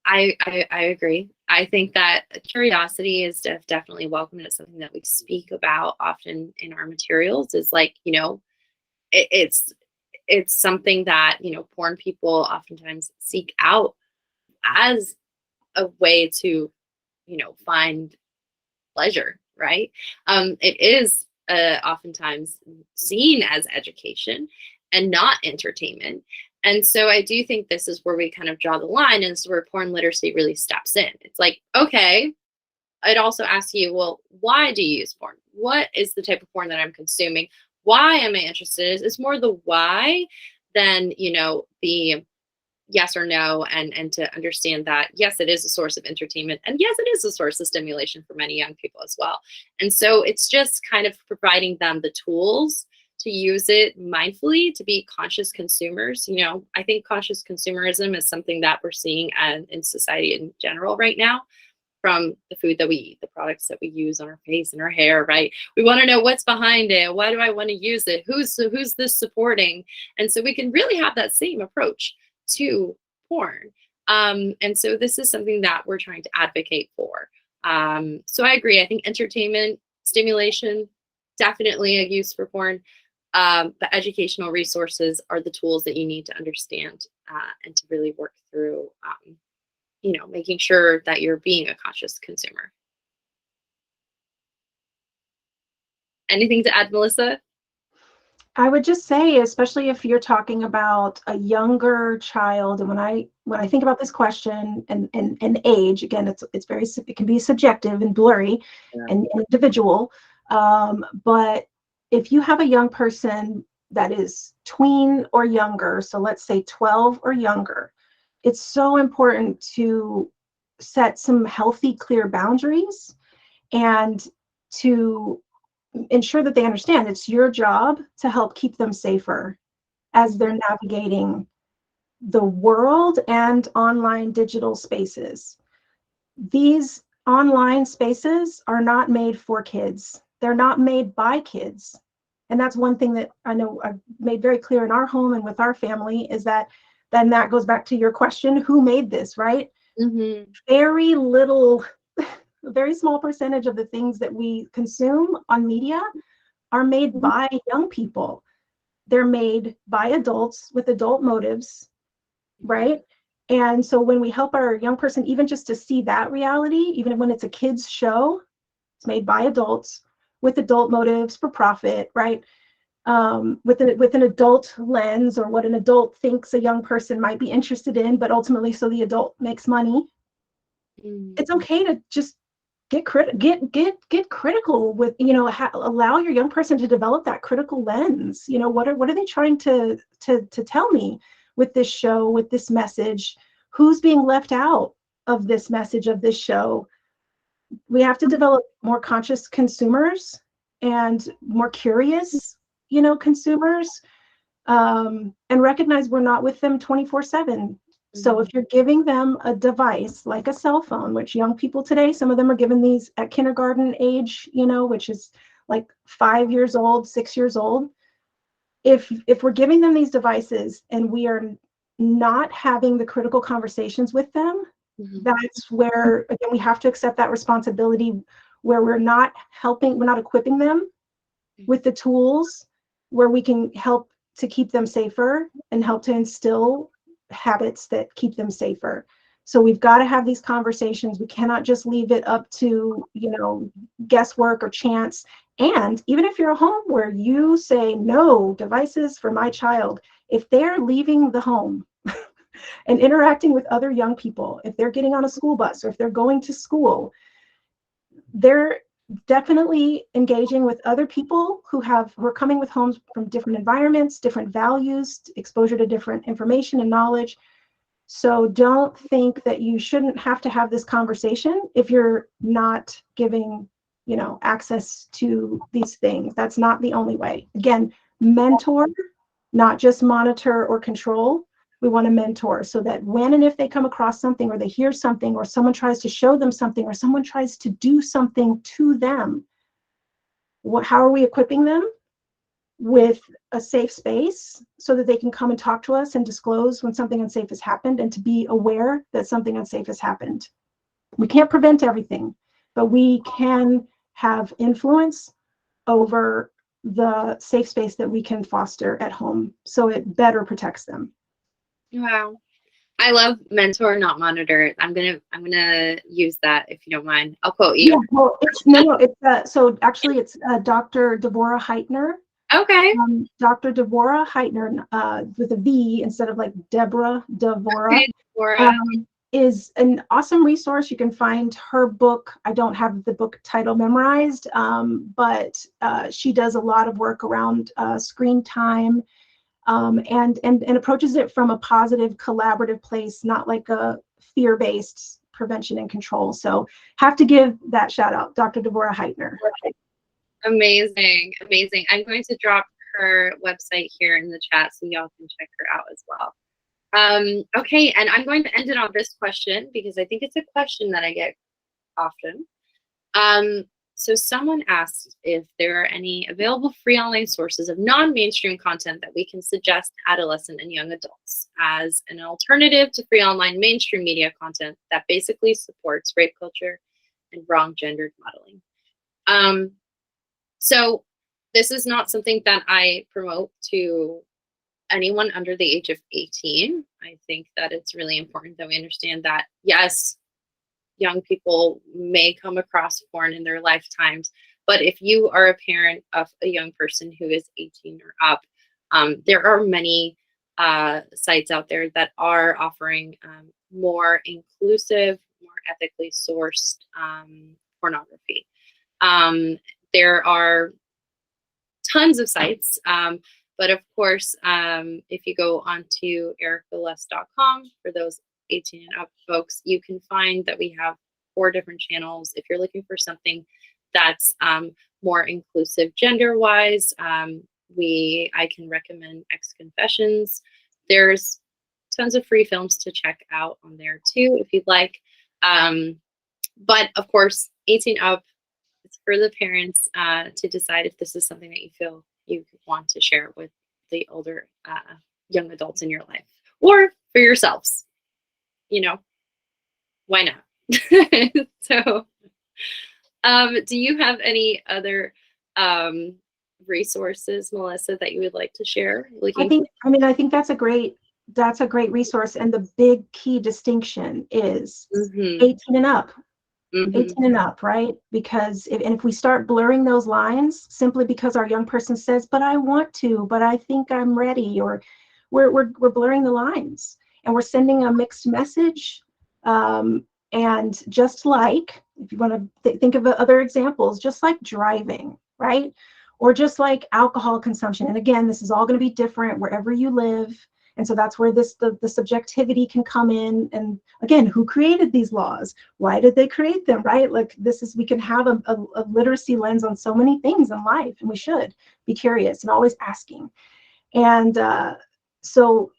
I agree. I think that curiosity is definitely welcome. It's something that we speak about often in our materials. Is like, it's something that, porn people oftentimes seek out as a way to, find pleasure, right? It is oftentimes seen as education and not entertainment. And so I do think this is where we kind of draw the line, and this is where porn literacy really steps in. It's like, okay, I'd also ask you, well, why do you use porn? What is the type of porn that I'm consuming? Why am I interested? It's more the why than, the yes or no, and to understand that, yes, it is a source of entertainment, and yes, it is a source of stimulation for many young people as well. And so it's just kind of providing them the tools to use it mindfully, to be conscious consumers. I think conscious consumerism is something that we're seeing in society in general right now, from the food that we eat, the products that we use on our face and our hair, right? We want to know what's behind it. Why do I want to use it? Who's this supporting? And so we can really have that same approach to porn. And so this is something that we're trying to advocate for. So I agree. I think entertainment, stimulation, definitely a use for porn. The educational resources are the tools that you need to understand and to really work through, making sure that you're being a conscious consumer. Anything to add, Melissa? I would just say, especially if you're talking about a younger child, and when I think about this question and age, again, it can be subjective and blurry and individual. But if you have a young person that is tween or younger, so let's say 12 or younger, it's so important to set some healthy, clear boundaries, and to ensure that they understand it's your job to help keep them safer as they're navigating the world and online digital spaces. These online spaces are not made for kids. They're not made by kids. And that's one thing that I know I've made very clear in our home and with our family, is that then that goes back to your question, who made this, right? Mm-hmm. Very little, a very small percentage of the things that we consume on media are made by young people. They're made by adults with adult motives, right? And so when we help our young person, even just to see that reality, even when it's a kid's show, it's made by adults with adult motives for profit, right? With an adult lens, or what an adult thinks a young person might be interested in, but ultimately so the adult makes money. It's okay to just get critical with, allow your young person to develop that critical lens. What are they trying to tell me with this show, with this message? Who's being left out of this message, of this show? We have to develop more conscious consumers and more curious, consumers, and recognize we're not with them 24/7. So if you're giving them a device like a cell phone, which young people today, some of them are given these at kindergarten age, which is like 5 years old, 6 years old. If we're giving them these devices and we are not having the critical conversations with them, that's where, again, we have to accept that responsibility, where we're not equipping them with the tools where we can help to keep them safer and help to instill habits that keep them safer. So we've got to have these conversations. We cannot just leave it up to, guesswork or chance. And even if you're a home where you say no devices for my child, if they're leaving the home and interacting with other young people, if they're getting on a school bus or if they're going to school, they're definitely engaging with other people who are coming with homes from different environments, different values, exposure to different information and knowledge. So don't think that you shouldn't have to have this conversation if you're not giving, access to these things. That's not the only way. Again, mentor, not just monitor or control. We want to mentor so that when and if they come across something or they hear something or someone tries to show them something or someone tries to do something to them, how are we equipping them? With a safe space so that they can come and talk to us and disclose when something unsafe has happened and to be aware that something unsafe has happened. We can't prevent everything, but we can have influence over the safe space that we can foster at home so it better protects them. Wow. I love mentor, not monitor. I'm gonna use that if you don't mind. I'll quote you. Yeah, well, it's so actually it's Dr. Devorah Heitner. Okay. Dr. Devorah Heitner, with a V instead of like Deborah, Devorah, Okay, Devorah. is an awesome resource. You can find her book. I don't have the book title memorized, but she does a lot of work around screen time, and approaches it from a positive, collaborative place, not like a fear-based prevention and control. So have to give that shout out, Dr. Devorah Heitner. Amazing. I'm going to drop her website here in the chat so y'all can check her out as well. Okay, and I'm going to end it on this question because I think it's a question that I get often. So someone asked if there are any available free online sources of non-mainstream content that we can suggest to adolescent and young adults as an alternative to free online mainstream media content that basically supports rape culture and wrong gendered modeling. So this is not something that I promote to anyone under the age of 18. I think that it's really important that we understand that, yes, young people may come across porn in their lifetimes, but if you are a parent of a young person who is 18 or up, there are many sites out there that are offering more inclusive, more ethically sourced pornography. There are tons of sites, but of course, if you go onto ericaless.com for those 18 and up folks, you can find that we have 4 different channels. If you're looking for something that's more inclusive gender-wise, I can recommend X Confessions. There's tons of free films to check out on there too, if you'd like. But of course, 18 up, it's for the parents to decide if this is something that you feel you want to share with the older young adults in your life, or for yourselves. Why not? So, do you have any other resources, Melissa, that you would like to share? I think that's a great resource, and the big key distinction is 18 and up. 18 and up, right? Because if we start blurring those lines simply because our young person says, but I want to, but I think I'm ready, or we're blurring the lines and we're sending a mixed message. And just like, if you want to think of other examples, just like driving, right? Or just like alcohol consumption. And again, this is all going to be different wherever you live. And so that's where the subjectivity can come in. And again, who created these laws? Why did they create them, right? Like we can have a literacy lens on so many things in life, and we should be curious and always asking. And so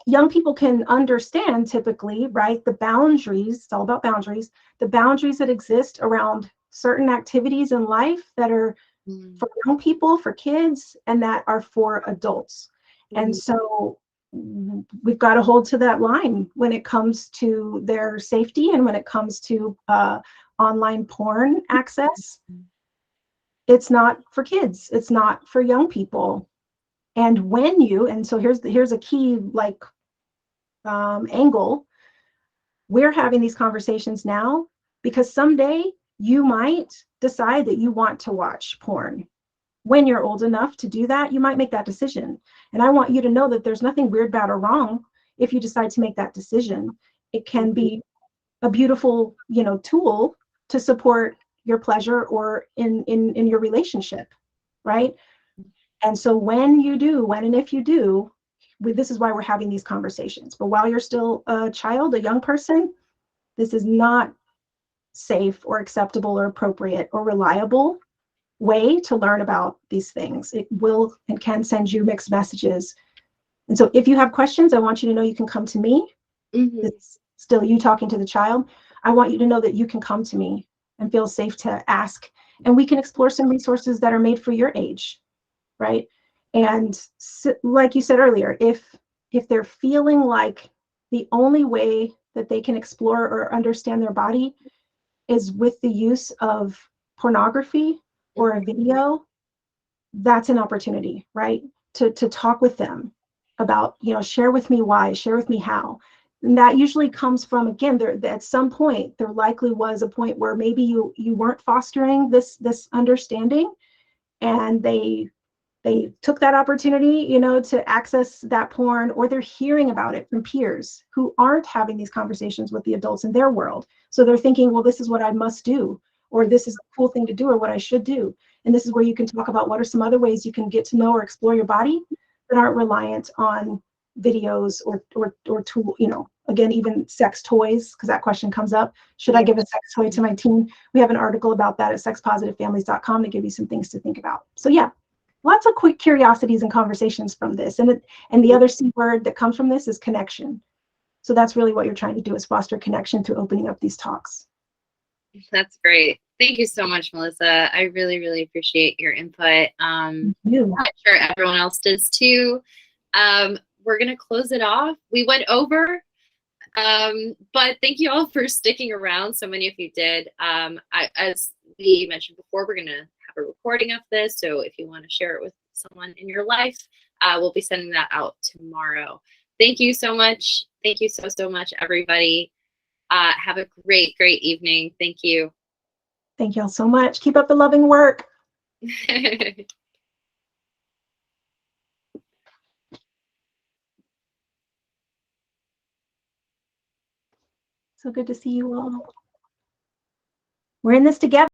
young people can understand typically, right, the boundaries, it's all about boundaries, the boundaries that exist around certain activities in life that are for young people, for kids, and that are for adults. And so we've got to hold to that line when it comes to their safety and when it comes to online porn access. It's not for kids. It's not for young people. And so here's a key angle. We're having these conversations now because someday you might decide that you want to watch porn. When you're old enough to do that, you might make that decision. And I want you to know that there's nothing weird, bad, or wrong if you decide to make that decision. It can be a beautiful, tool to support your pleasure or in your relationship, right? And so when and if you do, this is why we're having these conversations. But while you're still a child, a young person, this is not safe or acceptable or appropriate or reliable way to learn about these things. It will and can send you mixed messages. And so if you have questions, I want you to know you can come to me. Mm-hmm. It's still you talking to the child. I want you to know that you can come to me and feel safe to ask. And we can explore some resources that are made for your age, right? And like you said earlier, if they're feeling like the only way that they can explore or understand their body is with the use of pornography or a video, that's an opportunity, right? To talk with them about, share with me why, share with me how. And that usually comes from, again, there at some point, there likely was a point where maybe you weren't fostering this understanding, and they took that opportunity, to access that porn, or they're hearing about it from peers who aren't having these conversations with the adults in their world. So they're thinking, well, this is what I must do, or this is a cool thing to do, or what I should do. And this is where you can talk about what are some other ways you can get to know or explore your body that aren't reliant on videos or tool, again, even sex toys, because that question comes up. Should I give a sex toy to my teen? We have an article about that at sexpositivefamilies.com to give you some things to think about. So yeah, lots of quick curiosities and conversations from this. And the other C word that comes from this is connection. So that's really what you're trying to do, is foster connection through opening up these talks. That's great. Thank you so much, Melissa. I really, really appreciate your input. I'm sure everyone else does too. We're going to close it off. We went over, but thank you all for sticking around. So many of you did. As we mentioned before, we're going to have a recording of this. So if you want to share it with someone in your life, we'll be sending that out tomorrow. Thank you so much. Thank you so much, everybody. Have a great evening. Thank you. Thank you all so much. Keep up the loving work. So good to see you all. We're in this together.